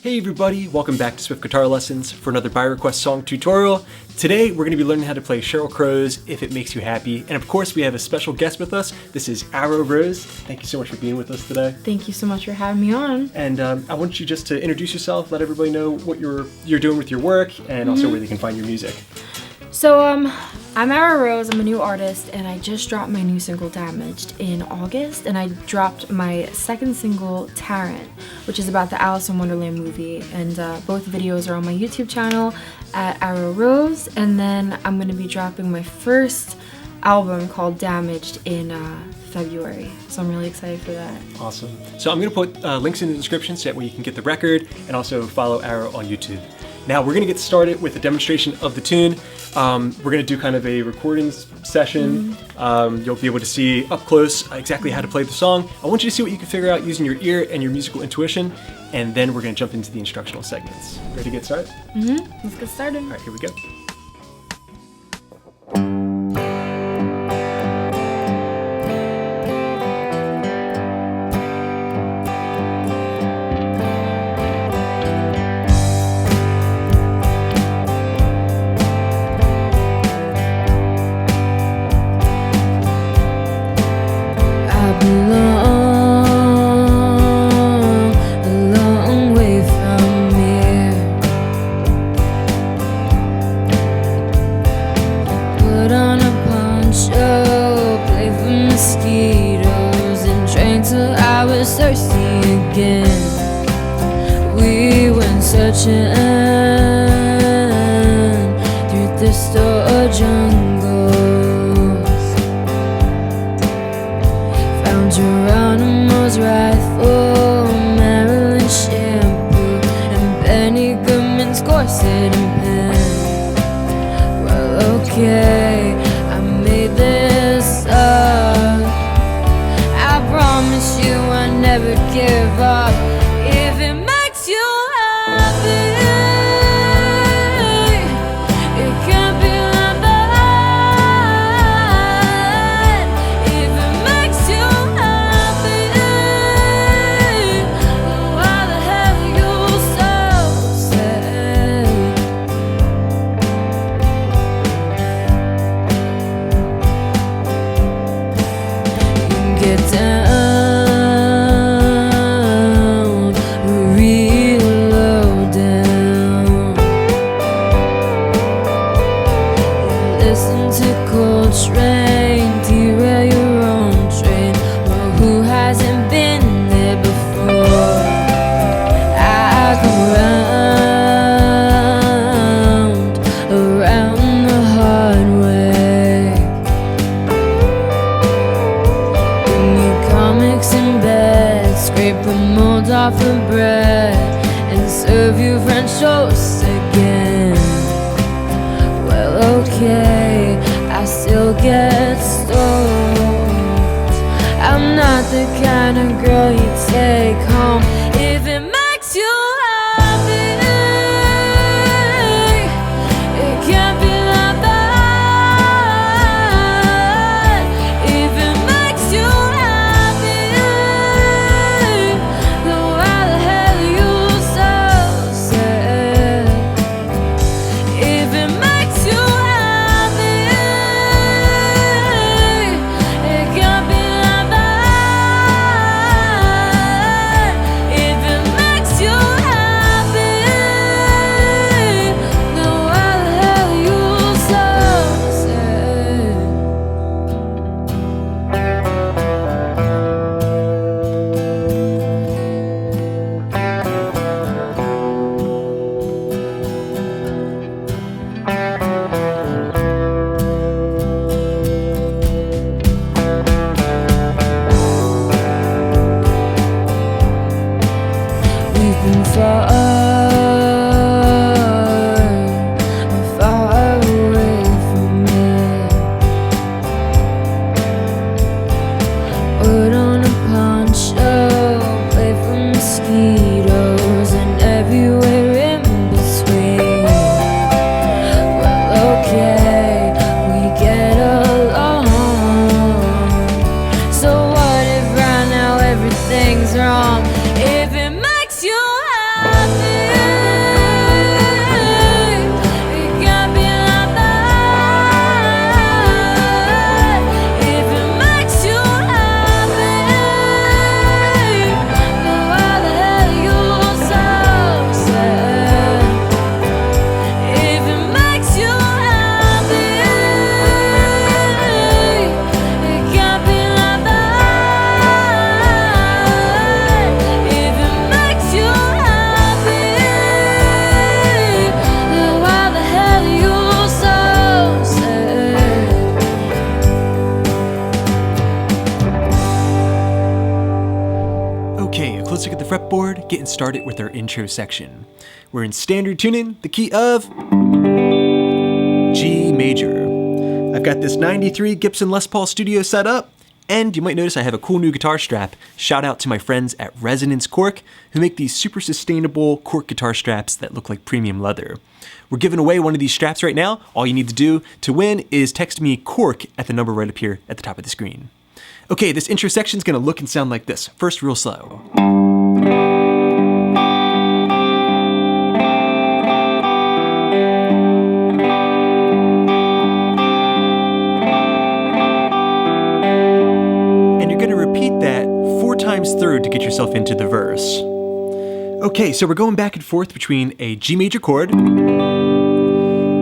Hey everybody, welcome back to Swift Guitar Lessons for another by request song tutorial. Today we're going to be learning how to play Sheryl Crow's If It Makes You Happy, and of course we have a special guest with us. This is Aro Rose. Thank you so much for being with us today. Thank you so much for having me on. And I want you just to introduce yourself, let everybody know what you're doing with your work, and also where they can find your music. So I'm Aro Rose, I'm a new artist, and I just dropped my new single Damaged in August, and I dropped my second single Tarrant, which is about the Alice in Wonderland movie, and both videos are on my YouTube channel at Aro Rose, and then I'm going to be dropping my first album called Damaged in February, so I'm really excited for that. Awesome. So I'm going to put links in the description so that way you can get the record, and also follow Aro on YouTube. Now we're going to get started with a demonstration of the tune. We're going to do kind of a recording session. You'll be able to see up close exactly how to play the song. I want you to see what you can figure out using your ear and your musical intuition, and then we're going to jump into the instructional segments. Ready to get started? Let's get started. All right, here we go. Thirsty again. We went searching through the store jungles. Found Geronimo's rifle, Marilyn shampoo, and Benny Goodman's corset and pen. Well, okay, I made this up. I promise you I never give up. If it makes you happy, it can't be like that. If it makes you happy, why the hell are you so sad? You can get down train, derail your own train. Well, who hasn't been there before? I go around the hard way. Bring me comics in bed, scrape the mold off the bread, and serve you French toast again. Well, okay, I still get stoked. I'm not the kind of girl you take home. If it makes you happy, it can't be like that. If it makes you happy, then why the hell are you so sad? If it makes you far away from it. Put on a poncho, play for mosquitoes, and everywhere in between. Well, okay, we get along. So what if right now everything's wrong? If it makes you happy, getting started with our intro section. We're in standard tuning, the key of G major. I've got this 93 Gibson Les Paul Studio set up, and you might notice I have a cool new guitar strap. Shout out to my friends at Resonance Cork, who make these super sustainable cork guitar straps that look like premium leather. We're giving away one of these straps right now. All you need to do to win is text me cork at the number right up here at the top of the screen. Okay, this intro section is going to look and sound like this. First, real slow. And you're going to repeat that 4 times through to get yourself into the verse. Okay, so we're going back and forth between a G major chord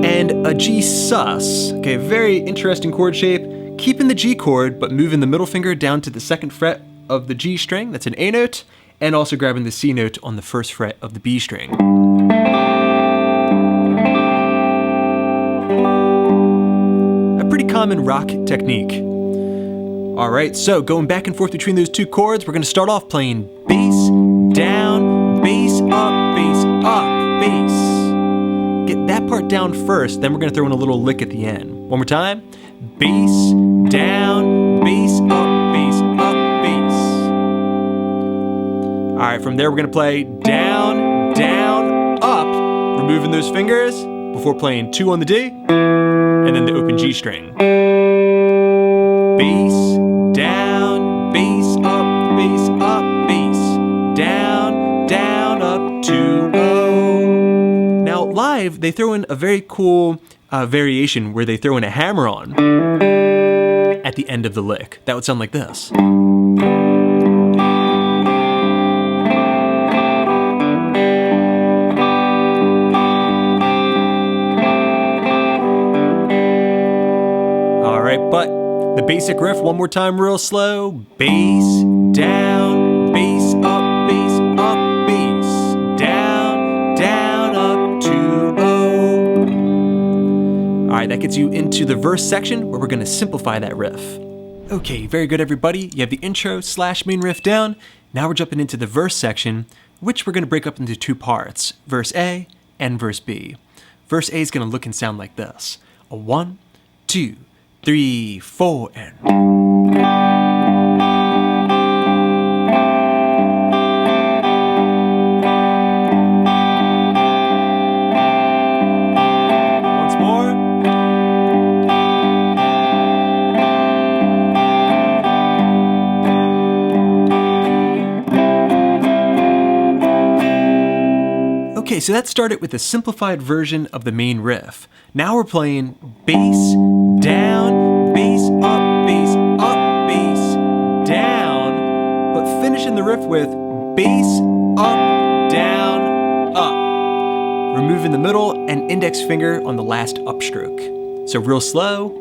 and a G sus. Okay, very interesting chord shape. Keeping the G chord, but moving the middle finger down to the 2nd fret of the G string, that's an A note, and also grabbing the C note on the 1st fret of the B string. A pretty common rock technique. All right, so going back and forth between those 2 chords, we're gonna start off playing bass, down, bass, up, bass. Get that part down first, then we're gonna throw in a little lick at the end. One more time. Bass, down, bass, up, bass. All right, from there we're gonna play down, down, up, removing those fingers before playing 2 on the D, and then the open G string. Bass, down, bass, up, bass, down, down, up, 2, oh. Now live, they throw in a very cool variation where they throw in a hammer-on at the end of the lick. That would sound like this. All right, but the basic riff one more time real slow. Bass, down, bass, up, bass, down, down, up, 2, oh. All right, that gets you into the verse section where we're gonna simplify that riff. Okay, very good everybody. You have the intro / main riff down. Now we're jumping into the verse section, which we're gonna break up into 2 parts, verse A and verse B. Verse A is gonna look and sound like this. A 1, 2, 3, 4, and... Okay, so that started with a simplified version of the main riff. Now we're playing bass, down, bass, down, but finishing the riff with bass, up, down, up, removing the middle and index finger on the last upstroke. So real slow.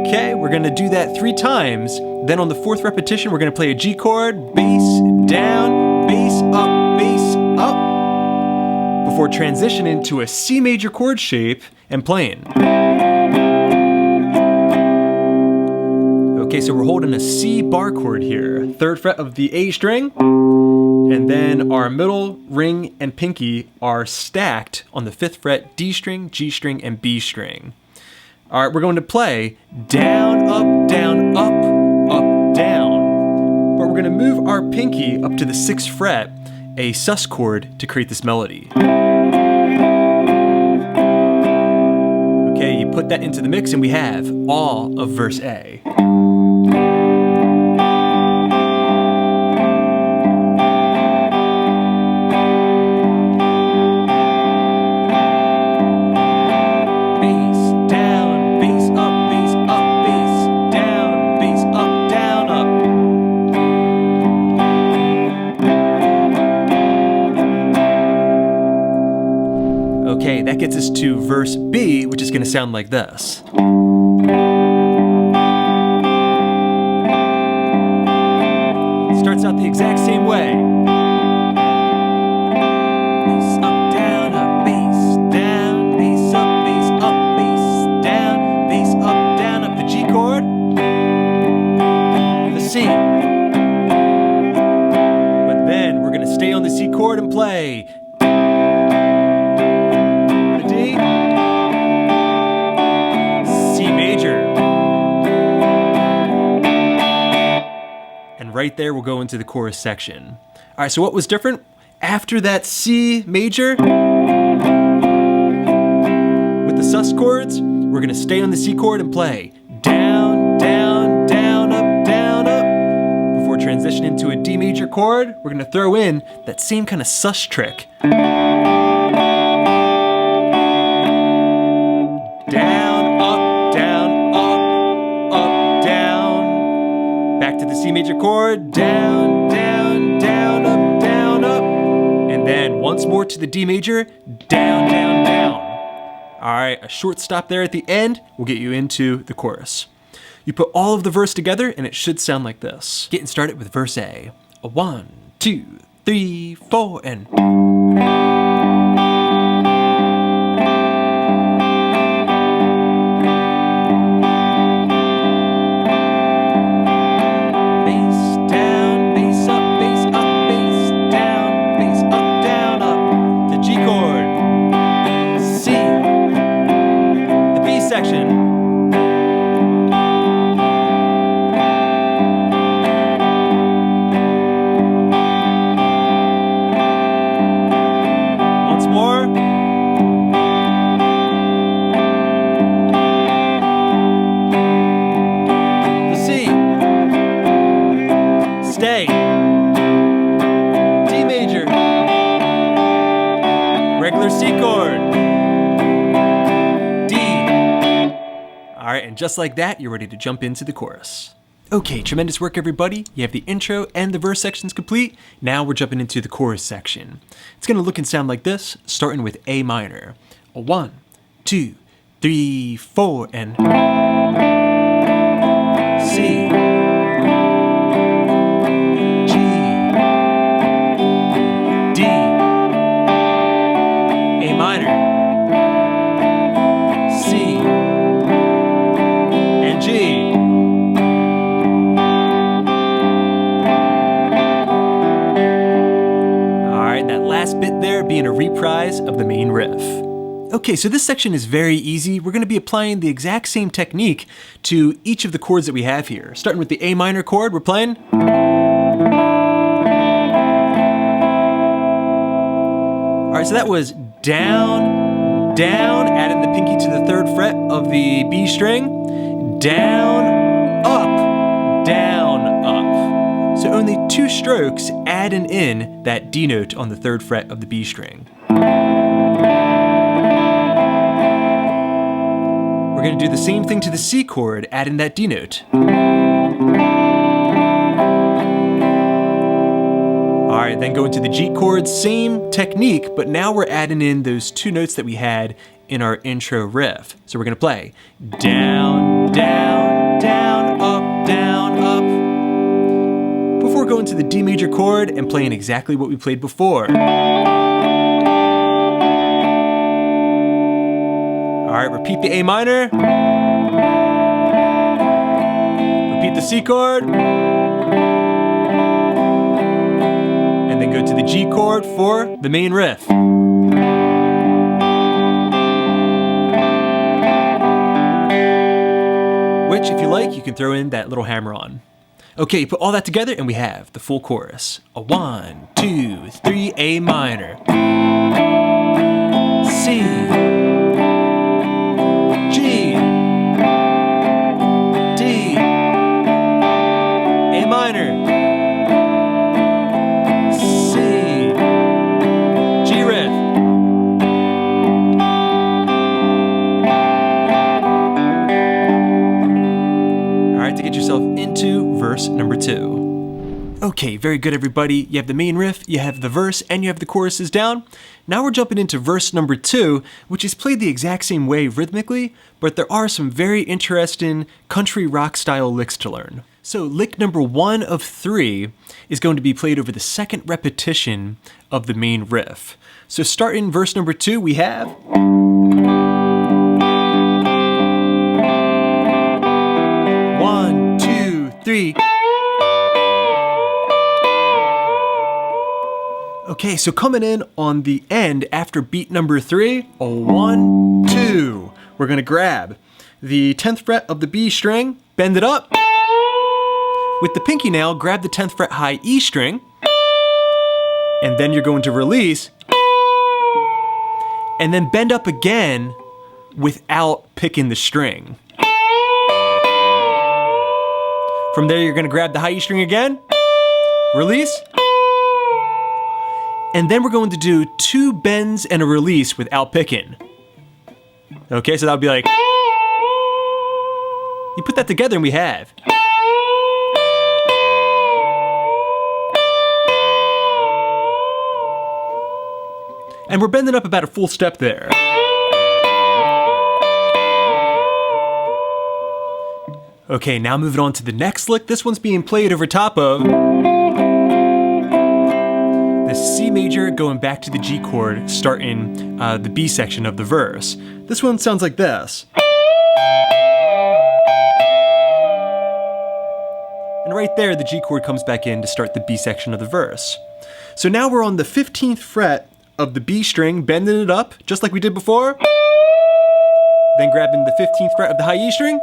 Okay, we're gonna do that 3 times. Then on the 4th repetition, we're gonna play a G chord, bass, down, bass, up, before transitioning to a C major chord shape and playing. Okay, so we're holding a C bar chord here, 3rd fret of the A string, and then our middle, ring, and pinky are stacked on the 5th fret D string, G string, and B string. All right, we're going to play down, up, down, but we're going to move our pinky up to the 6th fret, a sus chord, to create this melody. Okay, you put that into the mix and we have all of verse A. Okay, that gets us to verse B, which is going to sound like this. Starts out the exact same way. Bass up, down, bass, down, bass up, bass up, bass down, bass play. The D, C major. And right there, we'll go into the chorus section. All right, so what was different? After that C major, with the sus chords, we're gonna stay on the C chord and play down, down, down, up, down, up. Before transitioning to a D major chord, we're gonna throw in that same kind of sus trick. Down, up, down, up, down. Back to the C major chord, down, down, down, up, down, up. And then once more to the D major, down, down, down. All right, a short stop there at the end will get you into the chorus. You put all of the verse together and it should sound like this. Getting started with verse A. 1, 2, 3, 4, and... Regular C chord, D. All right, and just like that, you're ready to jump into the chorus. Okay, tremendous work, everybody. You have the intro and the verse sections complete. Now we're jumping into the chorus section. It's gonna look and sound like this, starting with A minor. 1, 2, 3, 4, and C. Bit there being a reprise of the main riff. Okay, so this section is very easy. We're going to be applying the exact same technique to each of the chords that we have here. Starting with the A minor chord, we're playing. All right, so that was down, down, adding the pinky to the 3rd fret of the B string, down, up, down, up. So only 2 strokes adding in that D note on the 3rd fret of the B string. We're going to do the same thing to the C chord, adding that D note. All right, then go into the G chord, same technique, but now we're adding in those 2 notes that we had in our intro riff. So we're going to play down, down, down, up, down, up. Before going to the D major chord and playing exactly what we played before. All right, repeat the A minor. Repeat the C chord. And then go to the G chord for the main riff. Which, if you like, you can throw in that little hammer on. Okay, you put all that together and we have the full chorus. 1, 2, 3, A minor. C. G. D. A minor. C. G riff. All right, to get yourself into verse number 2. Okay, very good, everybody. You have the main riff, you have the verse, and you have the choruses down. Now we're jumping into verse number 2, which is played the exact same way rhythmically, but there are some very interesting country rock style licks to learn. So lick number 1 of 3 is going to be played over the 2nd repetition of the main riff. So starting verse number 2, we have... 1, 2, 3. Okay, so coming in on the end after beat number 3, a 1, 2. We're gonna grab the 10th fret of the B string, bend it up. With the pinky nail, grab the 10th fret high E string, and then you're going to release, and then bend up again without picking the string. From there, you're gonna grab the high E string again, release, and then we're going to do 2 bends and a release without picking. Okay, so that would be like, you put that together and we have. And we're bending up about a full step there. Okay, now moving on to the next lick. This one's being played over top of the C major going back to the G chord, starting the B section of the verse. This one sounds like this. And right there, the G chord comes back in to start the B section of the verse. So now we're on the 15th fret of the B string, bending it up, just like we did before. Then grabbing the 15th fret of the high E string,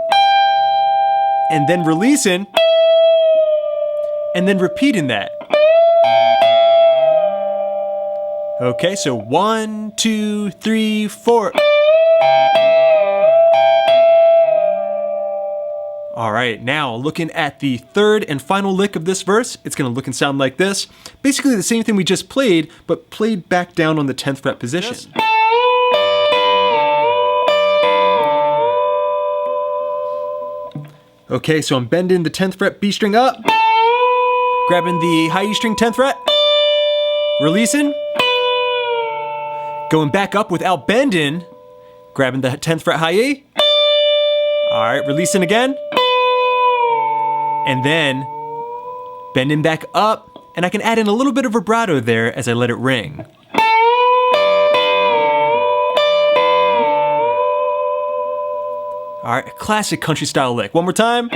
and then releasing, and then repeating that. Okay, so 1, 2, 3, 4. All right, now looking at the third and final lick of this verse, it's gonna look and sound like this. Basically the same thing we just played, but played back down on the 10th fret position. Okay, so I'm bending the 10th fret B string up, grabbing the high E string 10th fret, releasing, going back up without bending, grabbing the 10th fret high E. All right, releasing again, and then bending back up, and I can add in a little bit of vibrato there as I let it ring. All right, a classic country style lick. One more time.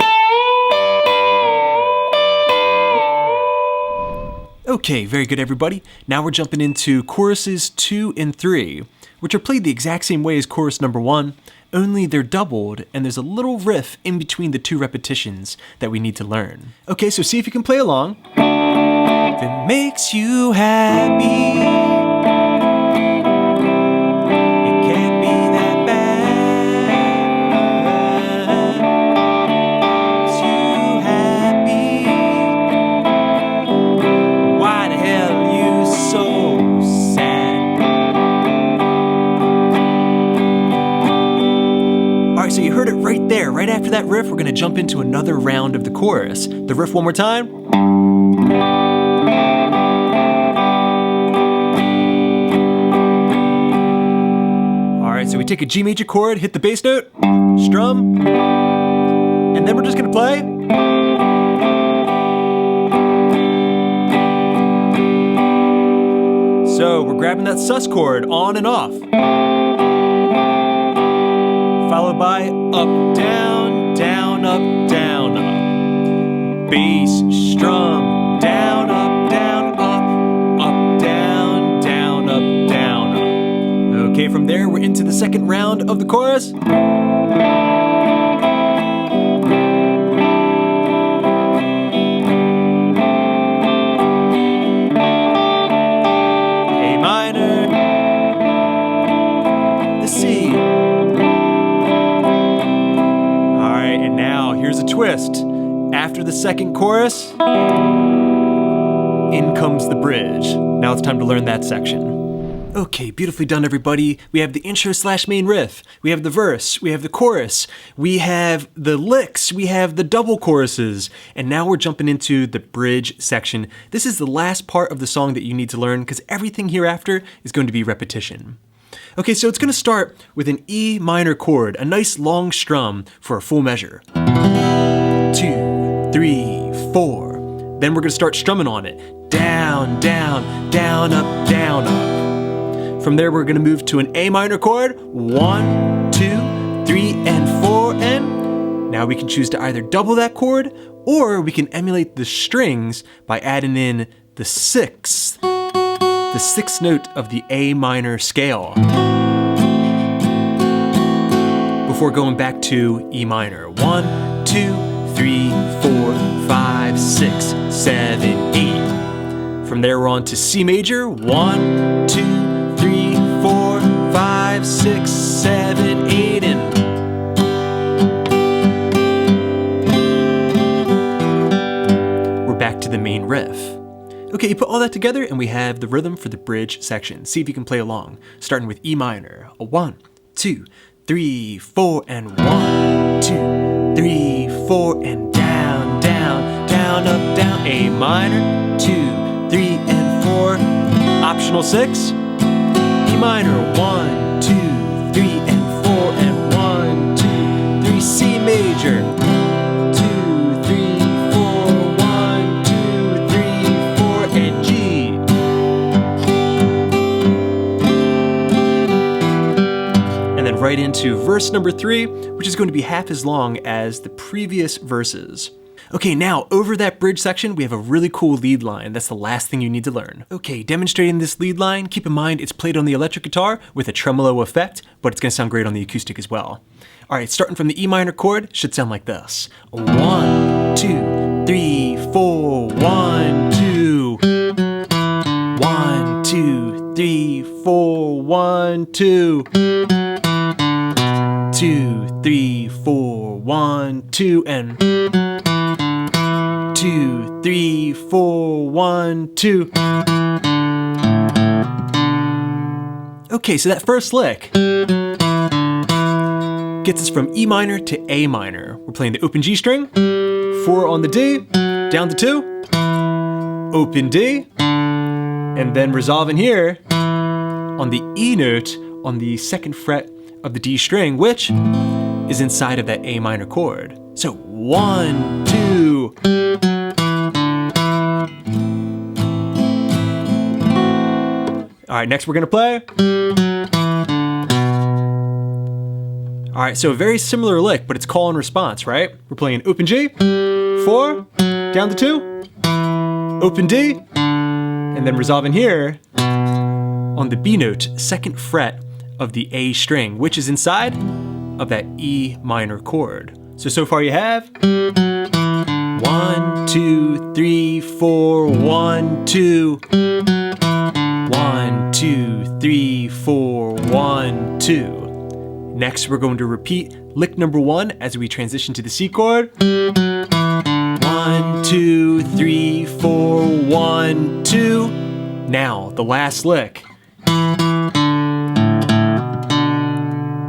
Okay, very good everybody. Now we're jumping into choruses 2 and 3, which are played the exact same way as chorus number 1, only they're doubled and there's a little riff in between the 2 repetitions that we need to learn. Okay, so see if you can play along. If it makes you happy, so you heard it right there. Right after that riff, we're gonna jump into another round of the chorus. The riff one more time. All right, so we take a G major chord, hit the bass note, strum, and then we're just gonna play. So we're grabbing that sus chord on and off, followed by up, down, down, up, down, up. Bass, strum, down, up, down, up, down, down, up, down, up. Okay, from there we're into the second round of the chorus. A minor, the C. Here's a twist. After the second chorus, in comes the bridge. Now it's time to learn that section. Okay, beautifully done everybody. We have the intro / main riff. We have the verse. We have the chorus. We have the licks. We have the double choruses. And now we're jumping into the bridge section. This is the last part of the song that you need to learn because everything hereafter is going to be repetition. Okay, so it's gonna start with an E minor chord, a nice long strum for a full measure. 2, 3, 4. Then we're gonna start strumming on it. Down, down, down, up, down, up. From there, we're gonna move to an A minor chord. 1, 2, 3, and 4, and now we can choose to either double that chord or we can emulate the strings by adding in the 6th, the the 6th note of the A minor scale, before going back to E minor. 1, 2, 3, 4, 5, 6, 7, 8. From there we're on to C major. 1, 2, 3, 4, 5, 6, 7, 8, and we're back to the main riff. Okay, you put all that together and we have the rhythm for the bridge section. See if you can play along, starting with E minor. A 1, 2, 3, 4, and 1, 2, 3, 4, and down, down, down, up, down. A minor, 2, 3, and 4. Optional 6. E minor, 1, 2, 3, and 4, and 1, 2, 3. C major, 2, 3, 4, 1, 2, 3, 4, and G. And then right into verse number 3, which is going to be half as long as the previous verses. Okay, now over that bridge section, we have a really cool lead line. That's the last thing you need to learn. Okay, demonstrating this lead line, keep in mind it's played on the electric guitar with a tremolo effect, but it's gonna sound great on the acoustic as well. All right, starting from the E minor chord, should sound like this. 1, 2, 3, 4, 1, 2. 1, 2, 3, 4, 1, 2. 2, 3, 4, 1, 2, and 2, 3, 4, 1, 2. Okay, so that first lick gets us from E minor to A minor. We're playing the open G string, 4 on the D, down to 2, open D, and then resolving here on the E note on the 2nd fret of the D string, which is inside of that A minor chord. So 1, 2. All right, next we're gonna play. All right, so a very similar lick, but it's call and response, right? We're playing open G, 4, down to 2, open D, and then resolving here on the B note, 2nd fret of the A string, which is inside of that E minor chord. So far you have 1, 2, 3, 4, 1, 2. 1, 2, 3, 4, 1, 2. Next, we're going to repeat lick number 1 as we transition to the C chord. 1, 2, 3, 4, 1, 2. Now, the last lick.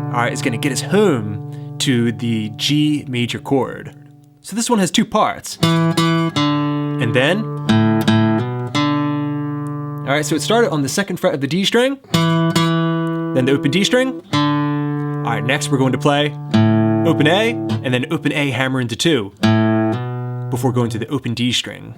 All right, it's gonna get us home to the G major chord. So this one has 2 parts. And then, all right, so it started on the 2nd fret of the D string, then the open D string. All right, next we're going to play open A, and then open A hammer into 2, before going to the open D string.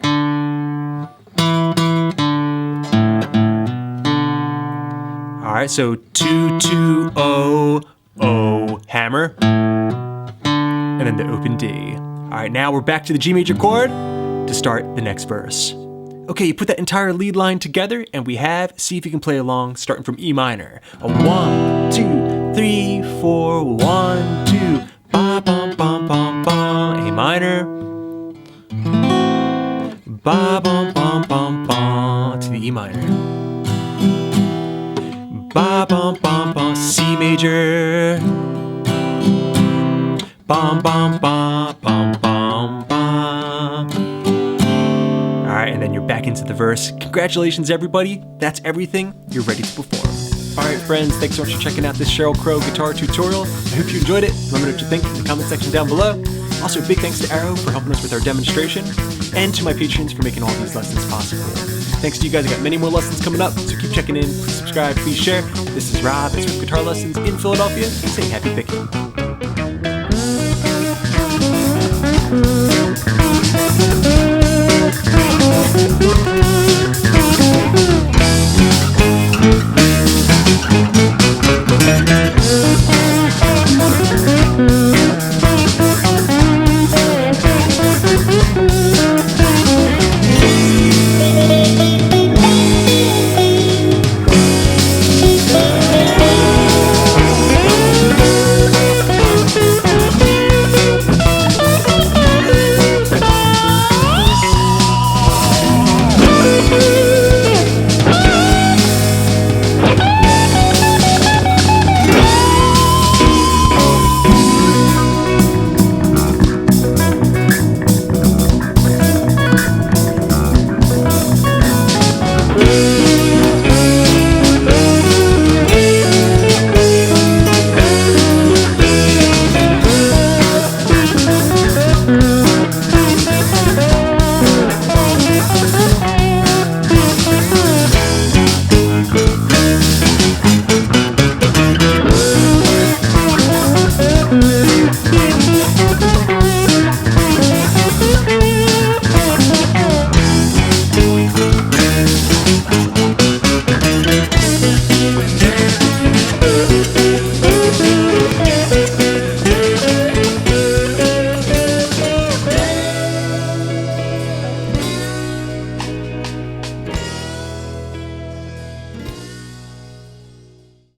All right, so 2, 2, O, O, hammer, and then the open D. All right, now we're back to the G major chord to start the next verse. Okay, you put that entire lead line together and we have, see if you can play along, starting from E minor. A 1, 2, 3, 4, 1, 2, ba bum bum bum bum, A minor, ba bum bum bum bum, to the E minor, ba bum bum bum, C major, bum bum bum bum bum bum. Alright, and then you're back into the verse. Congratulations, everybody. That's everything. You're ready to perform. Alright, friends, thanks so much for checking out this Sheryl Crow guitar tutorial. I hope you enjoyed it. Let me know what you think in the comment section down below. Also, big thanks to Aro for helping us with our demonstration, and to my patrons for making all these lessons possible. Thanks to you guys, I got many more lessons coming up, so keep checking in. Please subscribe, please share. This is Rob at Swift Guitar Lessons in Philadelphia, saying happy picking.